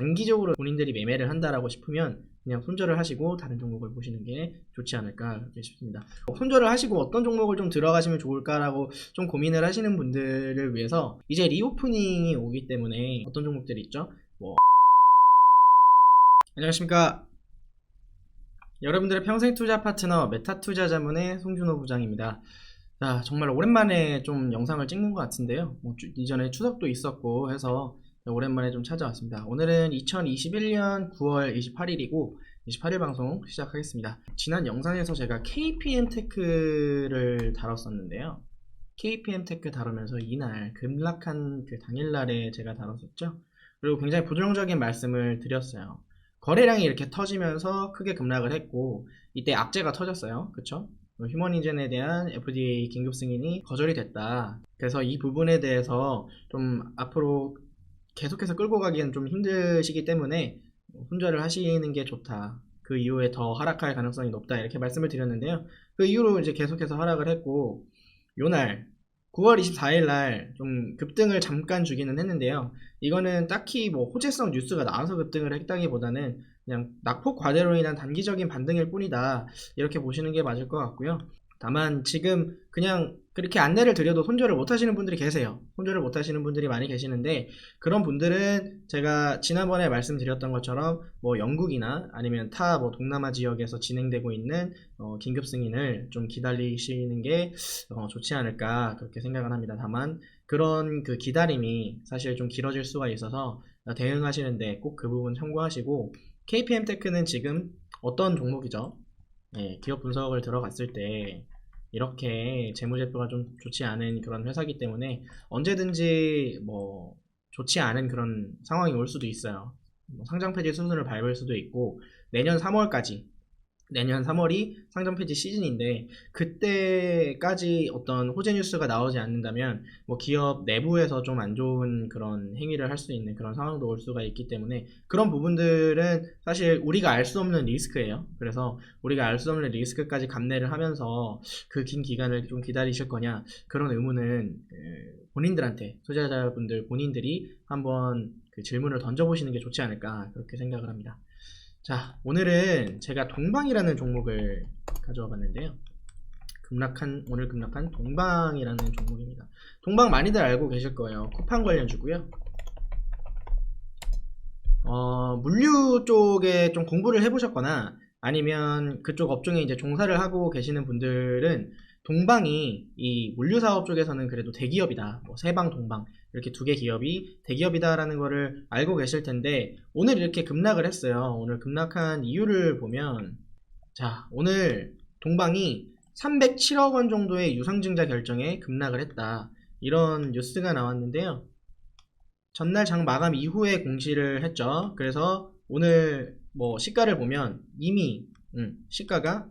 단기적으로 본인들이 매매를 한다라고 싶으면 그냥 손절을 하시고 다른 종목을 보시는 게 좋지 않을까 싶습니다. 손절을 하시고 어떤 종목을 좀 들어가시면 좋을까라고 좀 고민을 하시는 분들을 위해서 이제 리오프닝이 오기 때문에 어떤 종목들이 있죠? 안녕하십니까. 여러분들의 평생 투자 파트너 메타투자자문의 송준호 부장입니다. 자, 정말 오랜만에 좀 영상을 찍는 것 같은데요. 이전에 추석도 있었고 해서 오랜만에 좀 찾아왔습니다. 오늘은 2021년 9월 28일이고 28일 방송 시작하겠습니다. 지난 영상에서 제가 KPM테크를 다뤘었는데요. KPM테크 다루면서 이날 급락한 그 당일날에 제가 다뤘었죠. 그리고 굉장히 부정적인 말씀을 드렸어요. 거래량이 이렇게 터지면서 크게 급락을 했고 이때 악재가 터졌어요. 그쵸? 휴머니젠에 대한 FDA 긴급 승인이 거절이 됐다. 그래서 이 부분에 대해서 좀 앞으로 계속해서 끌고 가기엔 좀 힘드시기 때문에 손절을 하시는 게 좋다. 그 이후에 더 하락할 가능성이 높다. 이렇게 말씀을 드렸는데요. 그 이후로 이제 계속해서 하락을 했고 요날 9월 24일 날 좀 급등을 잠깐 주기는 했는데요. 이거는 딱히 뭐 호재성 뉴스가 나와서 급등을 했다기보다는 그냥 낙폭 과대로 인한 단기적인 반등일 뿐이다. 이렇게 보시는 게 맞을 것 같고요. 다만 지금 그냥 그렇게 안내를 드려도 손절을 못 하시는 분들이 계세요. 손절을 못 하시는 분들이 많이 계시는데 그런 분들은 제가 지난번에 말씀드렸던 것처럼 뭐 영국이나 아니면 타 뭐 동남아 지역에서 진행되고 있는 긴급 승인을 좀 기다리시는 게 좋지 않을까 그렇게 생각을 합니다. 다만 그런 그 기다림이 사실 좀 길어질 수가 있어서 대응하시는데 꼭 그 부분 참고하시고 KPM테크는 지금 어떤 종목이죠? 네, 기업 분석을 들어갔을 때 이렇게 재무제표가 좀 좋지 않은 그런 회사이기 때문에 언제든지 뭐 좋지 않은 그런 상황이 올 수도 있어요. 상장 폐지 수순을 밟을 수도 있고 내년 3월까지 내년 3월이 상장 폐지 시즌인데 그때까지 어떤 호재 뉴스가 나오지 않는다면 뭐 기업 내부에서 좀 안 좋은 그런 행위를 할 수 있는 그런 상황도 올 수가 있기 때문에 그런 부분들은 사실 우리가 알 수 없는 리스크예요. 그래서 우리가 알 수 없는 리스크까지 감내를 하면서 그 긴 기간을 좀 기다리실 거냐 그런 의무는 본인들한테 투자자분들 본인들이 한번 그 질문을 던져보시는 게 좋지 않을까 그렇게 생각을 합니다. 자, 오늘은 제가 동방이라는 종목을 가져와 봤는데요. 오늘 급락한 동방이라는 종목입니다. 동방 많이들 알고 계실 거예요. 쿠팡 관련주고요. 물류 쪽에 좀 공부를 해보셨거나 아니면 그쪽 업종에 이제 종사를 하고 계시는 분들은 동방이 이 물류 사업 쪽에서는 그래도 대기업이다. 뭐 세방, 동방 이렇게 두 개 기업이 대기업이다라는 거를 알고 계실 텐데 오늘 이렇게 급락을 했어요. 오늘 급락한 이유를 보면 자, 오늘 동방이 307억 원 정도의 유상증자 결정에 급락을 했다. 이런 뉴스가 나왔는데요. 전날 장 마감 이후에 공시를 했죠. 그래서 오늘 뭐 시가를 보면 이미 시가가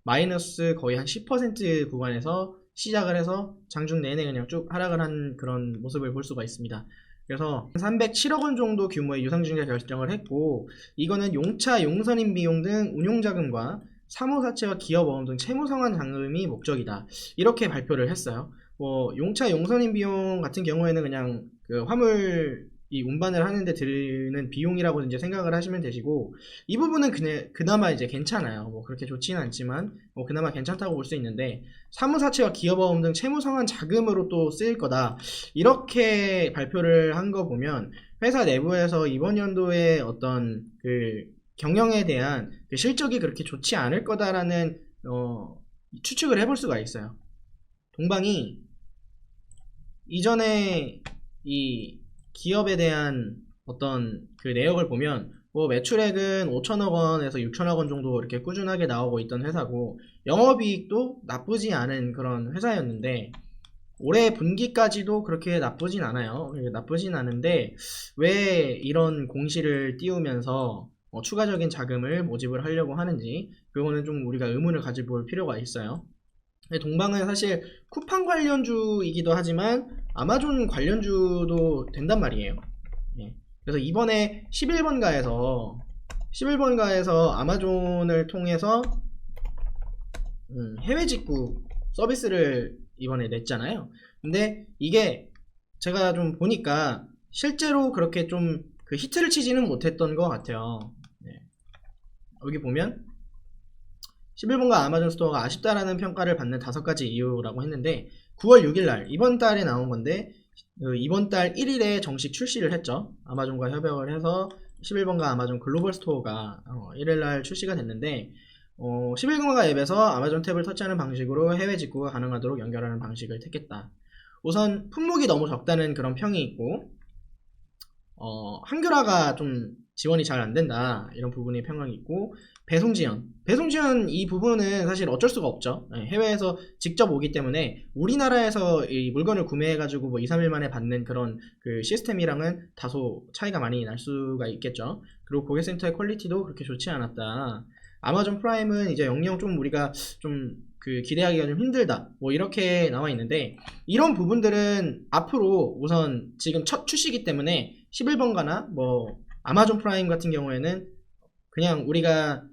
마이너스 거의 한 10% 구간에서 시작을 해서 장중 내내 그냥 쭉 하락을 한 그런 모습을 볼 수가 있습니다. 그래서 307억 원 정도 규모의 유상증자 결정을 했고 이거는 용차, 용선임 비용 등 운용자금과 사무사채와 기업어음 등 채무상환 자금이 목적이다. 이렇게 발표를 했어요. 뭐 용차, 용선임 비용 같은 경우에는 그냥 그 화물 이 운반을 하는데 드는 비용이라고 이제 생각을 하시면 되시고 이 부분은 그나마 이제 괜찮아요. 뭐 그렇게 좋지는 않지만 뭐 그나마 괜찮다고 볼 수 있는데 사무사채와 기업어음 등 채무상환 자금으로 또 쓰일 거다 이렇게 발표를 한 거 보면 회사 내부에서 이번 연도에 어떤 그 경영에 대한 그 실적이 그렇게 좋지 않을 거다라는 추측을 해볼 수가 있어요. 동방이 이전에 이 기업에 대한 어떤 그 내역을 보면 뭐 매출액은 5천억 원에서 6천억 원 정도 이렇게 꾸준하게 나오고 있던 회사고 영업이익도 나쁘지 않은 그런 회사였는데 올해 분기까지도 그렇게 나쁘진 않아요. 나쁘진 않은데 왜 이런 공시를 띄우면서 추가적인 자금을 모집을 하려고 하는지 그거는 좀 우리가 의문을 가져볼 필요가 있어요. 동방은 사실 쿠팡 관련주이기도 하지만 아마존 관련주도 된단 말이에요. 예. 그래서 이번에 11번가에서 아마존을 통해서 해외 직구 서비스를 이번에 냈잖아요. 근데 이게 제가 좀 보니까 실제로 그렇게 좀 그 히트를 치지는 못했던 것 같아요. 네. 여기 보면 11번가 아마존 스토어가 아쉽다라는 평가를 받는 5가지 이유라고 했는데 9월 6일날 이번 달에 나온 건데 이번 달 1일에 정식 출시를 했죠. 아마존과 협약을 해서 11번가 아마존 글로벌 스토어가 1일날 출시가 됐는데 11번가 앱에서 아마존 탭을 터치하는 방식으로 해외 직구가 가능하도록 연결하는 방식을 택했다. 우선 품목이 너무 적다는 그런 평이 있고 한글화가 좀 지원이 잘 안된다 이런 부분이 평이 있고 배송 지연 이 부분은 사실 어쩔 수가 없죠. 해외에서 직접 오기 때문에 우리나라에서 이 물건을 구매해가지고 뭐 2, 3일 만에 받는 그런 그 시스템이랑은 다소 차이가 많이 날 수가 있겠죠. 그리고 고객센터의 퀄리티도 그렇게 좋지 않았다. 아마존 프라임은 이제 영영 좀 우리가 좀 그 기대하기가 좀 힘들다 뭐 이렇게 나와 있는데 이런 부분들은 앞으로 우선 지금 첫 출시기 때문에 11번가나 뭐 아마존 프라임 같은 경우에는 그냥 우리가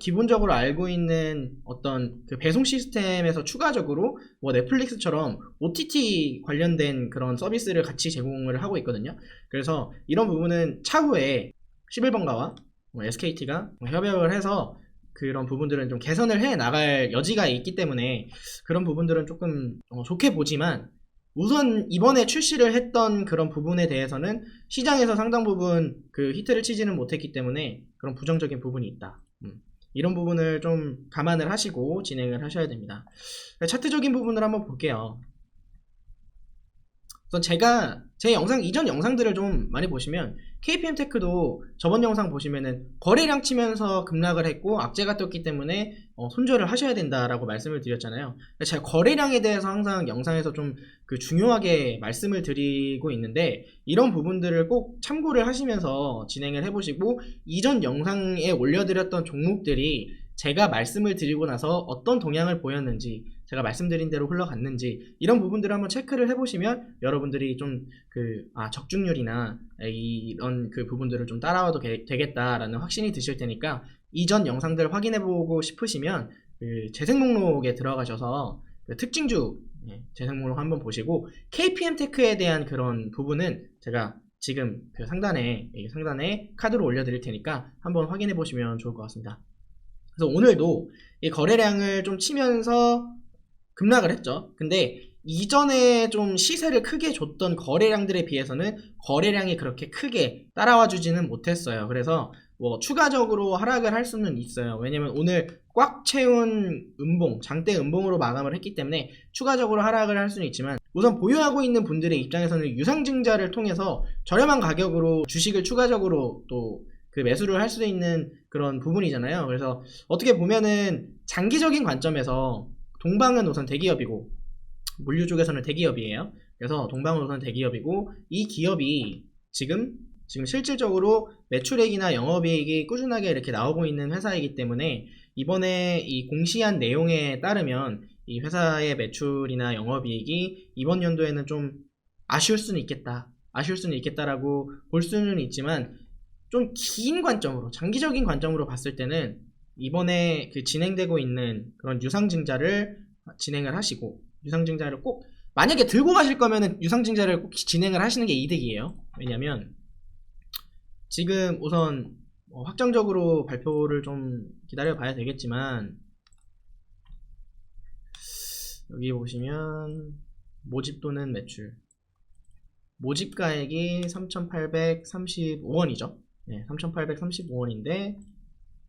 기본적으로 알고 있는 어떤 그 배송 시스템에서 추가적으로 뭐 넷플릭스처럼 OTT 관련된 그런 서비스를 같이 제공을 하고 있거든요. 그래서 이런 부분은 차후에 11번가와 SKT가 협약을 해서 그런 부분들은 좀 개선을 해 나갈 여지가 있기 때문에 그런 부분들은 조금 좋게 보지만 우선 이번에 출시를 했던 그런 부분에 대해서는 시장에서 상당 부분 그 히트를 치지는 못했기 때문에 그런 부정적인 부분이 있다. 이런 부분을 좀 감안을 하시고 진행을 하셔야 됩니다. 차트적인 부분을 한번 볼게요. 우선 제가 제 영상 이전 영상들을 좀 많이 보시면 KPM테크도 저번 영상 보시면은 거래량 치면서 급락을 했고 악재가 떴기 때문에 손절을 하셔야 된다라고 말씀을 드렸잖아요. 제가 거래량에 대해서 항상 영상에서 좀 그 중요하게 말씀을 드리고 있는데 이런 부분들을 꼭 참고를 하시면서 진행을 해보시고 이전 영상에 올려드렸던 종목들이 제가 말씀을 드리고 나서 어떤 동향을 보였는지 제가 말씀드린 대로 흘러갔는지 이런 부분들을 한번 체크를 해보시면 여러분들이 좀 적중률이나 이런 그 부분들을 좀 따라와도 되겠다라는 확신이 드실 테니까 이전 영상들 확인해보고 싶으시면 그 재생 목록에 들어가셔서 그 특징주 재생 목록 한번 보시고 KPM테크에 대한 그런 부분은 제가 지금 그 상단에 카드로 올려드릴 테니까 한번 확인해 보시면 좋을 것 같습니다. 그래서 오늘도 이 거래량을 좀 치면서 급락을 했죠. 근데 이전에 좀 시세를 크게 줬던 거래량들에 비해서는 거래량이 그렇게 크게 따라와 주지는 못했어요. 그래서 뭐 추가적으로 하락을 할 수는 있어요. 왜냐면 오늘 꽉 채운 장대 음봉으로 마감을 했기 때문에 추가적으로 하락을 할 수는 있지만 우선 보유하고 있는 분들의 입장에서는 유상증자를 통해서 저렴한 가격으로 주식을 추가적으로 또 그 매수를 할 수 있는 그런 부분이잖아요. 그래서 어떻게 보면은 장기적인 관점에서 동방은 우선 대기업이고 물류 쪽에서는 대기업이에요. 그래서 동방은 우선 대기업이고 이 기업이 지금 실질적으로 매출액이나 영업이익이 꾸준하게 이렇게 나오고 있는 회사이기 때문에 이번에 이 공시한 내용에 따르면 이 회사의 매출이나 영업이익이 이번 연도에는 좀 아쉬울 수는 있겠다라고 볼 수는 있지만 좀 긴 관점으로 장기적인 관점으로 봤을 때는 이번에 그 진행되고 있는 그런 유상증자를 진행을 하시고 유상증자를 꼭 만약에 들고 가실 거면은 유상증자를 꼭 진행을 하시는 게 이득이에요. 왜냐면 지금 우선 확정적으로 발표를 좀 기다려 봐야 되겠지만 여기 보시면 모집 또는 매출 모집가액이 3,835원이죠. 네, 3,835원인데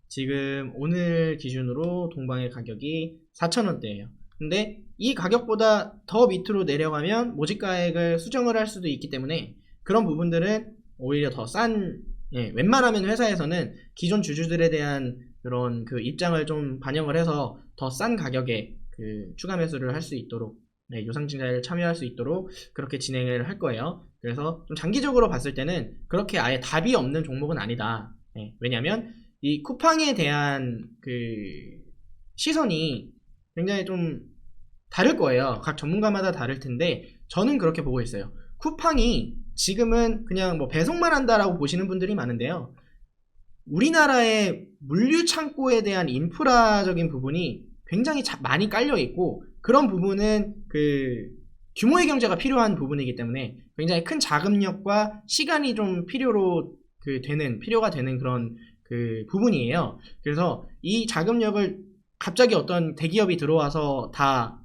지금 오늘 기준으로 동방의 가격이 4,000원대예요. 근데 이 가격보다 더 밑으로 내려가면 모집가액을 수정을 할 수도 있기 때문에 그런 부분들은 오히려 더 싼, 웬만하면 회사에서는 기존 주주들에 대한 그런 그 입장을 좀 반영을 해서 더 싼 가격에 그 추가 매수를 할 수 있도록 유상증자를 참여할 수 있도록 그렇게 진행을 할 거예요. 그래서 좀 장기적으로 봤을 때는 그렇게 아예 답이 없는 종목은 아니다. 왜냐면 이 쿠팡에 대한 그 시선이 굉장히 좀 다를 거예요. 각 전문가마다 다를 텐데 저는 그렇게 보고 있어요. 쿠팡이 지금은 그냥 뭐 배송만 한다라고 보시는 분들이 많은데요. 우리나라의 물류 창고에 대한 인프라적인 부분이 굉장히 많이 깔려 있고 그런 부분은 그 규모의 경제가 필요한 부분이기 때문에 굉장히 큰 자금력과 시간이 좀 필요가 되는 그런 그 부분이에요. 그래서 이 자금력을 갑자기 어떤 대기업이 들어와서 다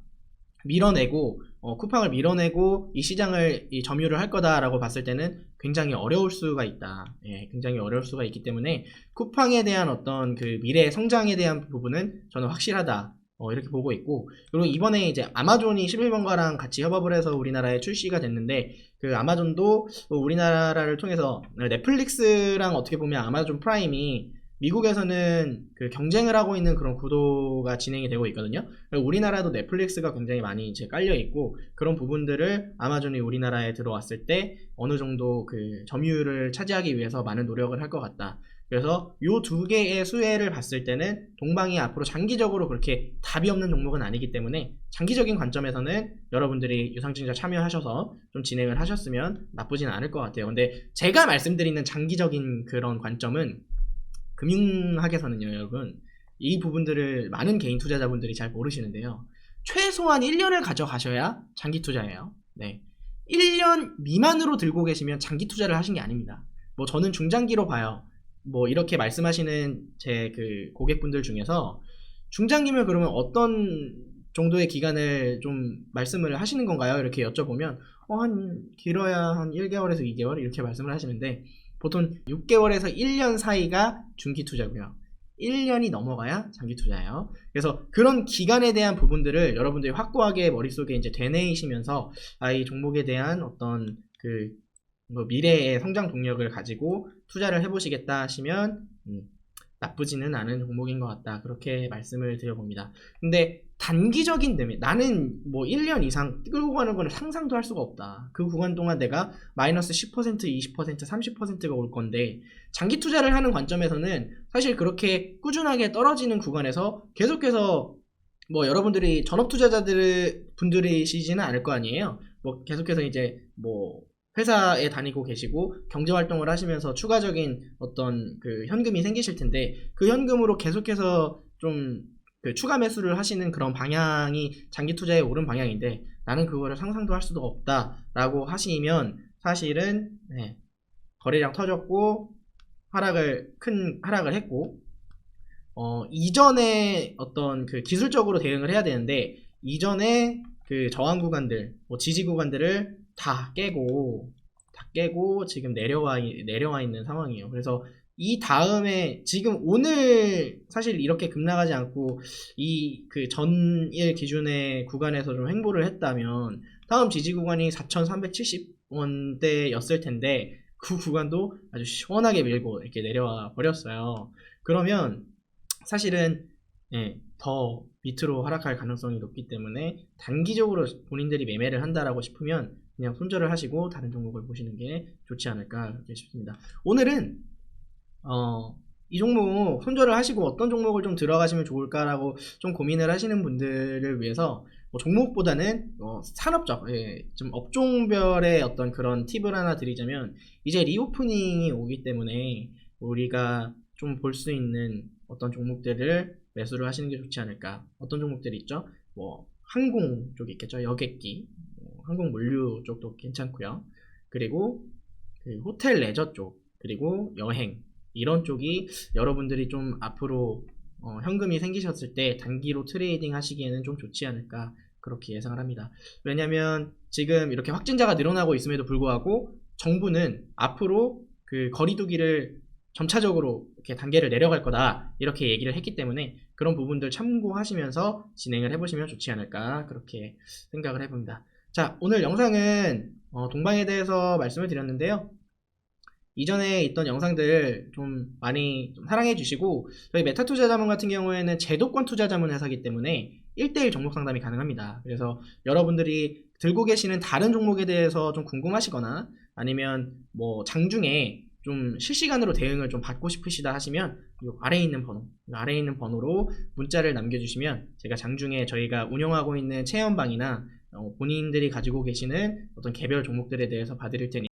밀어내고 쿠팡을 밀어내고 이 시장을 점유를 할 거다라고 봤을 때는 굉장히 어려울 수가 있다. 예, 굉장히 어려울 수가 있기 때문에 쿠팡에 대한 어떤 그 미래 성장에 대한 부분은 저는 확실하다. 이렇게 보고 있고, 그리고 이번에 이제 아마존이 11번가랑 같이 협업을 해서 우리나라에 출시가 됐는데, 그 아마존도 우리나라를 통해서 넷플릭스랑 어떻게 보면 아마존 프라임이 미국에서는 그 경쟁을 하고 있는 그런 구도가 진행이 되고 있거든요. 우리나라도 넷플릭스가 굉장히 많이 이제 깔려 있고, 그런 부분들을 아마존이 우리나라에 들어왔을 때 어느 정도 그 점유율을 차지하기 위해서 많은 노력을 할 것 같다. 그래서 요 두 개의 수혜를 봤을 때는 동방이 앞으로 장기적으로 그렇게 답이 없는 종목은 아니기 때문에 장기적인 관점에서는 여러분들이 유상증자 참여하셔서 좀 진행을 하셨으면 나쁘진 않을 것 같아요. 근데 제가 말씀드리는 장기적인 그런 관점은 금융학에서는요, 여러분, 이 부분들을 많은 개인 투자자분들이 잘 모르시는데요. 최소한 1년을 가져가셔야 장기 투자예요. 네. 1년 미만으로 들고 계시면 장기 투자를 하신 게 아닙니다. 뭐 저는 중장기로 봐요. 뭐 이렇게 말씀하시는 제 그 고객분들 중에서 중장기면 그러면 어떤 정도의 기간을 좀 말씀을 하시는 건가요? 이렇게 여쭤보면 한 길어야 한 1개월에서 2개월 이렇게 말씀을 하시는데, 보통 6개월에서 1년 사이가 중기 투자고요. 1년이 넘어가야 장기 투자예요. 그래서 그런 기간에 대한 부분들을 여러분들이 확고하게 머릿속에 이제 되뇌이시면서 이 종목에 대한 어떤 그 미래의 성장 동력을 가지고 투자를 해보시겠다 하시면 나쁘지는 않은 종목인 것 같다. 그렇게 말씀을 드려봅니다. 근데 단기적인 데면 나는 뭐 1년 이상 끌고 가는 거는 상상도 할 수가 없다. 그 구간 동안 내가 마이너스 10%, 20%, 30%가 올 건데, 장기 투자를 하는 관점에서는 사실 그렇게 꾸준하게 떨어지는 구간에서 계속해서 뭐 여러분들이 전업 분들이시지는 않을 거 아니에요. 뭐 계속해서 이제 뭐 회사에 다니고 계시고 경제활동을 하시면서 추가적인 어떤 그 현금이 생기실 텐데, 그 현금으로 계속해서 좀 그 추가 매수를 하시는 그런 방향이 장기 투자에 옳은 방향인데, 나는 그거를 상상도 할 수도 없다라고 하시면 사실은 거래량 터졌고 큰 하락을 했고, 이전에 어떤 그 기술적으로 대응을 해야 되는데, 이전에 그 저항 구간들, 뭐 지지 구간들을 다 깨고 지금 내려와 있는 상황이에요. 그래서 이 다음에 지금 오늘 사실 이렇게 급락하지 않고 이 그 전일 기준의 구간에서 좀 횡보를 했다면 다음 지지 구간이 4,370원대였을 텐데, 그 구간도 아주 시원하게 밀고 이렇게 내려와 버렸어요. 그러면 사실은 더 밑으로 하락할 가능성이 높기 때문에 단기적으로 본인들이 매매를 한다라고 싶으면 그냥 손절을 하시고 다른 종목을 보시는 게 좋지 않을까 싶습니다. 오늘은 이 종목 손절을 하시고 어떤 종목을 좀 들어가시면 좋을까라고 좀 고민을 하시는 분들을 위해서 종목보다는 산업적, 좀 업종별의 어떤 그런 팁을 하나 드리자면, 이제 리오프닝이 오기 때문에 우리가 좀 볼 수 있는 어떤 종목들을 매수를 하시는 게 좋지 않을까. 어떤 종목들이 있죠? 뭐 항공 쪽 있겠죠. 여객기, 항공 물류 쪽도 괜찮고요. 그리고 그 호텔 레저 쪽, 그리고 여행, 이런 쪽이 여러분들이 좀 앞으로 현금이 생기셨을 때 단기로 트레이딩 하시기에는 좀 좋지 않을까, 그렇게 예상을 합니다. 왜냐면 지금 이렇게 확진자가 늘어나고 있음에도 불구하고 정부는 앞으로 그 거리두기를 점차적으로 이렇게 단계를 내려갈 거다, 이렇게 얘기를 했기 때문에 그런 부분들 참고하시면서 진행을 해보시면 좋지 않을까, 그렇게 생각을 해봅니다. 자, 오늘 영상은 동방에 대해서 말씀을 드렸는데요. 이전에 있던 영상들 좀 많이 좀 사랑해 주시고, 저희 메타투자자문 같은 경우에는 제도권 투자자문 회사이기 때문에 1:1 종목 상담이 가능합니다. 그래서 여러분들이 들고 계시는 다른 종목에 대해서 좀 궁금하시거나 아니면 뭐 장중에 좀 실시간으로 대응을 좀 받고 싶으시다 하시면 이 아래에 있는 번호로 문자를 남겨주시면 제가 장중에 저희가 운영하고 있는 체험방이나 본인들이 가지고 계시는 어떤 개별 종목들에 대해서 봐드릴 테니